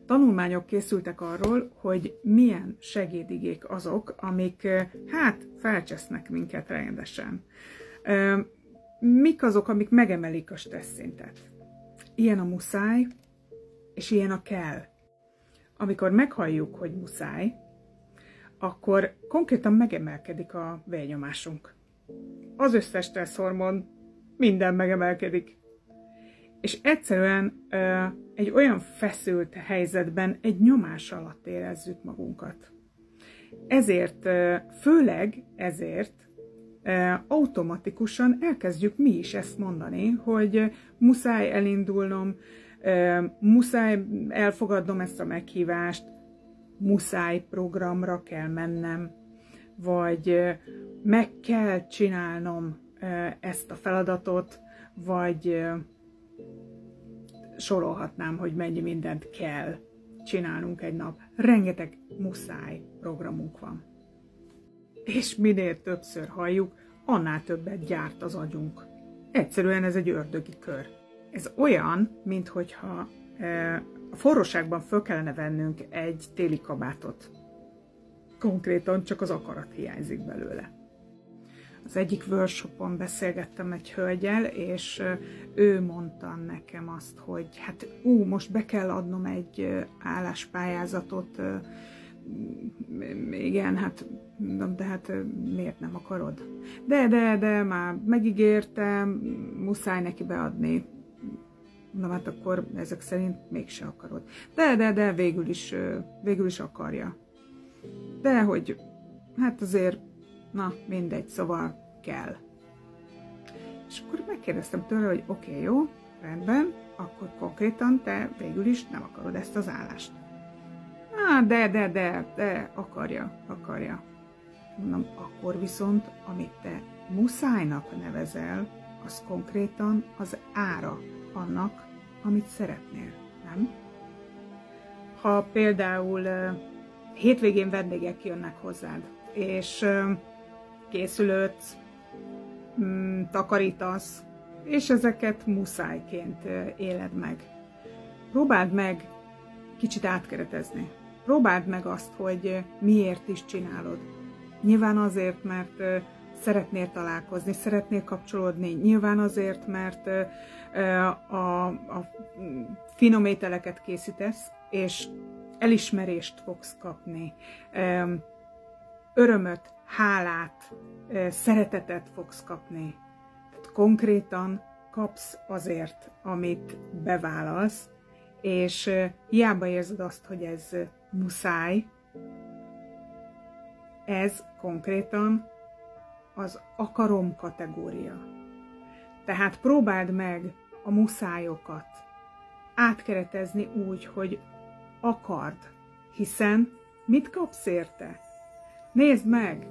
Tanulmányok készültek arról, hogy milyen segédigék azok, amik hát felcsesznek minket rendesen. Mik azok, amik megemelik a stressz szintet? Ilyen a muszáj, és ilyen a kell. Amikor meghalljuk, hogy muszáj, akkor konkrétan megemelkedik a vérnyomásunk. Az összes stresszhormon, minden megemelkedik. És egyszerűen egy olyan feszült helyzetben, egy nyomás alatt érezzük magunkat. Ezért, főleg ezért automatikusan elkezdjük mi is ezt mondani, hogy muszáj elindulnom, muszáj elfogadnom ezt a meghívást, muszáj programra kell mennem, vagy meg kell csinálnom ezt a feladatot, vagy sorolhatnám, hogy mennyi mindent kell csinálnunk egy nap. Rengeteg muszáj programunk van. És minél többször halljuk, annál többet gyárt az agyunk. Egyszerűen ez egy ördögi kör. Ez olyan, minthogyha a forróságban föl kellene vennünk egy téli kabátot. Konkrétan csak az akarat hiányzik belőle. Az egyik workshopon beszélgettem egy hölgyel, és ő mondta nekem azt, hogy hát most be kell adnom egy álláspályázatot, igen, hát, de hát miért nem akarod? De, már megígértem, muszáj neki beadni. Na hát akkor ezek szerint mégse akarod. De, végül is akarja. De hogy, hát azért, na mindegy, szóval kell. És akkor megkérdeztem tőle, hogy oké, jó, rendben, akkor konkrétan te végül is nem akarod ezt az állást. De, akarja. Mondom, akkor viszont, amit te muszájnak nevezel, az konkrétan az ára annak, amit szeretnél, nem? Ha például hétvégén vendégek jönnek hozzád, és készülődsz, takarítasz, és ezeket muszájként éled meg. Próbáld meg kicsit átkeretezni. Próbáld meg azt, hogy miért is csinálod. Nyilván azért, mert szeretnél találkozni, szeretnél kapcsolódni. Nyilván azért, mert a finom ételeket készítesz, és elismerést fogsz kapni. Örömöt, hálát, szeretetet fogsz kapni. Tehát konkrétan kapsz azért, amit bevállalsz, és hiába érzed azt, hogy ez muszáj, ez konkrétan az akarom kategória. Tehát próbáld meg a muszályokat átkeretezni úgy, hogy akard, hiszen mit kapsz érte? Nézd meg!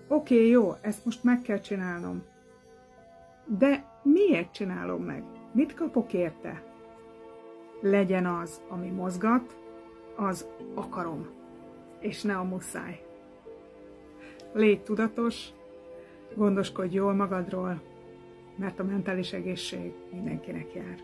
Oké, jó, ezt most meg kell csinálnom. De miért csinálom meg? Mit kapok érte? Legyen az, ami mozgat, az akarom, és ne a muszáj. Légy tudatos, gondoskodj jól magadról, mert a mentális egészség mindenkinek jár.